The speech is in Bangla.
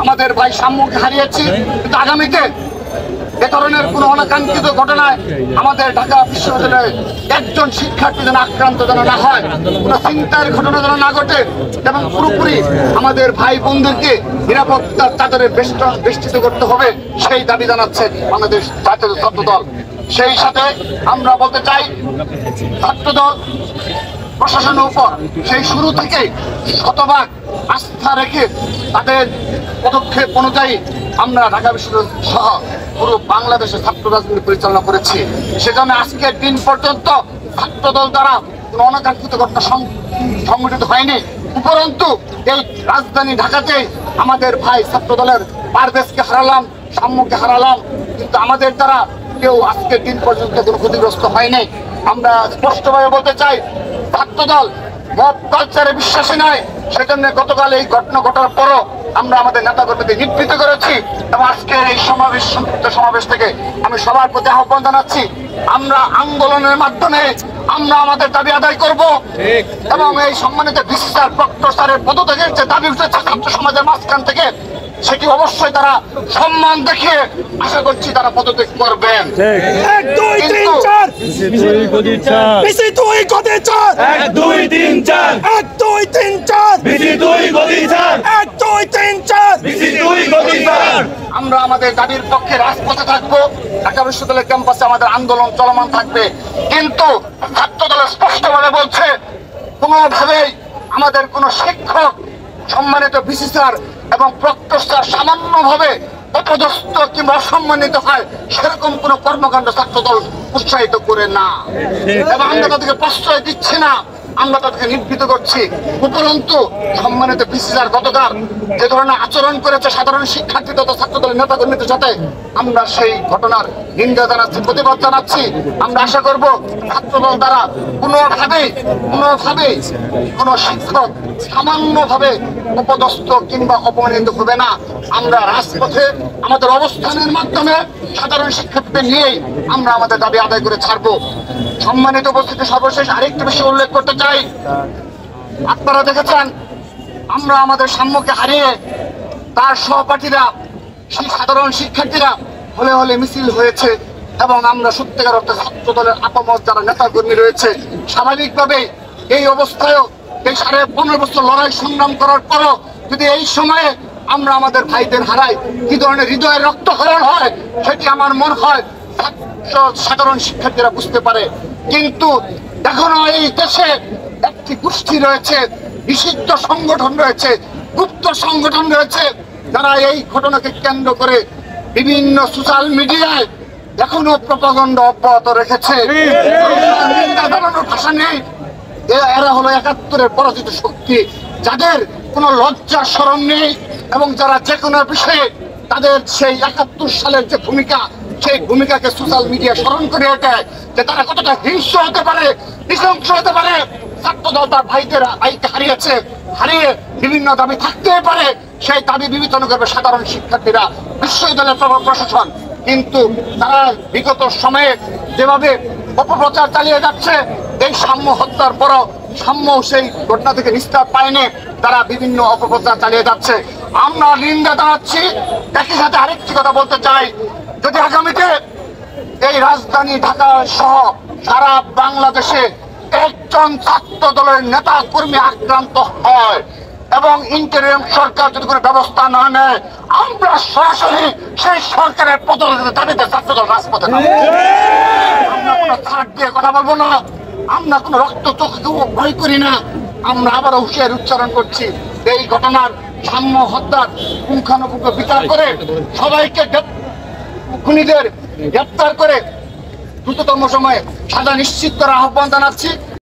আমাদের ভাই সাম্যকে হারিয়েছি, কিন্তু আগামীতে এ ধরনের কোন অনাকাঙ্ক্ষিত ঘটনায় আমাদের ঢাকা বিশ্ববিদ্যালয়ে একজন শিক্ষার্থী যেন আক্রান্ত যেন না হয়, কোন চিন্তার ঘটনা যেন না ঘটে, এবং পুরোপুরি আমাদের ভাই বোনদেরকে নিরাপত্তার চাদরে বেষ্টিত করতে হবে, সেই দাবি জানাচ্ছে বাংলাদেশ জাতীয় ছাত্র দল। সেই সাথে আমরা বলতে চাই, ছাত্র দল প্রশাসনের উপর সেই শুরু থেকে শতভাগ আস্থা রেখে তাদের পদক্ষেপ অনুযায়ী আমরা ঢাকা বিশ্ববিদ্যালয় সহ পুরো বাংলাদেশের ছাত্র রাজনীতি পরিচালনা করেছি। সেজন্য আজকের দিন পর্যন্ত ছাত্র দল দ্বারা কোনো অনাকাঙ্ক্ষিত ঘটনা সংঘটিত হয়নি। উপরন্তু এই রাজধানী ঢাকাতে আমাদের ভাই ছাত্র দলের পারভেজকে হারালাম, সাম্যকে হারালাম, কিন্তু আমাদের দ্বারা কেউ আজকের দিন পর্যন্ত কোনো ক্ষতিগ্রস্ত হয়নি। আমরা স্পষ্টভাবে বলতে চাই, ছাত্র দল মব কালচারে বিশ্বাসী নয়। সেজন্য গতকাল এই ঘটনা ঘটার পরও আমরা আমাদের নেতা কর্মীদের নিবৃত্ত করেছি, এবং আজকের এই সমাবেশ থেকে আমি সবার প্রতি আহ্বান জানাচ্ছি, আমরা আন্দোলনের মাধ্যমে আমরা আমাদের দাবি আদায় করব, এবং এই সম্মানিত ভিসি স্যার প্রক্টর স্যারের পদত্যাগের যে দাবি উঠেছে ছাত্র সমাজের মাঝখান থেকে, সেটি অবশ্যই তারা সম্মান দেখিয়ে আশা করছি তারা পদত্যাগ করবেন। আমরা আমাদের দাবির পক্ষে রাজপথে থাকবো, ঢাকা বিশ্ববিদ্যালয় ক্যাম্পাসে আমাদের আন্দোলন চলমান থাকবে, কিন্তু ছাত্র দল স্পষ্টভাবে বলছে, কোনোভাবেই আমাদের কোনো শিক্ষক, সম্মানিত ভিসি স্যার এবং প্রক্টর স্যার সামান্যভাবে অপদস্থ কিংবা অসম্মানিত হয় সেরকম কোনো কর্মকাণ্ড ছাত্র দল উৎসাহিত করে না, এবং আমরা তাদেরকে প্রশ্রয় দিচ্ছি না, আমরা তাদেরকে নিবৃত্ত করছি। উপরন্তু সম্মানিত ভিসি স্যার গতকাল যে ধরনের আচরণ করেছে সাধারণ শিক্ষার্থী তথা ছাত্র দলের নেতা কর্মীদের সাথে, আমরা সেই ঘটনার নিন্দা জানাচ্ছি, প্রতিবাদ জানাচ্ছি। আমরা আশা করব ছাত্র দল দ্বারা কোনোভাবেই কোনো শিক্ষক সামান্যভাবে অপদস্থ কিংবা অপমানিত হবে না। আমরা রাজপথে আমাদের অবস্থানের মাধ্যমে সাধারণ শিক্ষার্থীদের নিয়েই আমরা আমাদের দাবি আদায় করে ছাড়বো। সম্মানিত উপস্থিতি, সর্বশেষ আরেকটি বিষয় উল্লেখ করতে চাই, আপনারা দেখেছেন আমরা আমাদের সাম্যকে হারিয়ে তার সহপাঠীরা, সেই সাধারণ শিক্ষার্থীরা হলে হলে মিছিল হয়েছে, এবং আমরা সত্যিকার অর্থে ছাত্র দলের আপামত যারা নেতা কর্মী রয়েছে, স্বাভাবিকভাবে এই অবস্থায়ও এই 15.5 বছর লড়াই সংগ্রাম করার পরও যদি এই সময়ে আমরা আমাদের ভাইদের হারাই, কি ধরনের হৃদয়ের রক্তক্ষরণ হয় সেটি আমার মনে হয় সাধারণ শিক্ষার্থীরা বুঝতে পারে। কিন্তু এখনো এই দেশে একটি গোষ্ঠী রয়েছে, নিষিদ্ধ সংগঠন রয়েছে, গুপ্ত সংগঠন রয়েছে, যারা এই ঘটনাকে কেন্দ্র করে বিভিন্ন সোশ্যাল মিডিয়ায় এখনো প্রপাগান্ডা অব্যাহত রেখেছে। ভাষা নেই, এরা হলো 71-এর পরাজিত শক্তি, যাদের কোনো লজ্জা শরম নেই, এবং যারা যে কোনো বিষয়ে তাদের সেই 71 সালের যে ভূমিকা, সেই ভূমিকাকে সোশ্যাল মিডিয়া স্মরণ করে দেয় যে তারা কতটা হিংস্র হতে পারে, নৃশংস হতে পারে। ছাত্র দল তার ভাইকে হারিয়েছে, হারিয়ে বিভিন্ন দাবি থাকতেই পারে, সেই দাবি বিবেচনা করবে সাধারণ শিক্ষার্থীরা, বিশ্ববিদ্যালয়ের প্রশাসন। কিন্তু তারা বিগত সময়ে যেভাবে অপপ্রচার চালিয়ে যাচ্ছে, এই সাম্য হত্যার পরও সাম্য সেই ঘটনা থেকে নিস্তার পায়নি, তারা বিভিন্ন অপপ্রচার চালিয়ে যাচ্ছে। আমরা নিন্দা জানাচ্ছি। একই সাথে আরেকটি কথা বলতে চাই, যদি আগামীতে এই রাজধানী ঢাকা সহ সারা বাংলাদেশে একজন ছাত্র দলের নেতা কর্মী আক্রান্ত হয় এবং ইন্টারিম সরকার যদি কোনো ব্যবস্থা না নেয়, আমরা সরাসরি সেই সরকারের পদত্যাগের দাবিতে ছাত্র দল রাজপথে নামব। আমরা কোনো ছাড় দিয়ে কথা বলবো না, আমরা কোনো রক্ত চোখকে ভয় করি না। আমরা আবারও হুঁশিয়ারি উচ্চারণ করছি, এই ঘটনার সাম্য হত্যার পুঙ্খানুপুঙ্খ বিচার করে সবাইকে খুনিদের গ্রেপ্তার করে দ্রুততম সময়ে সাজা নিশ্চিত করার আহ্বান জানাচ্ছি।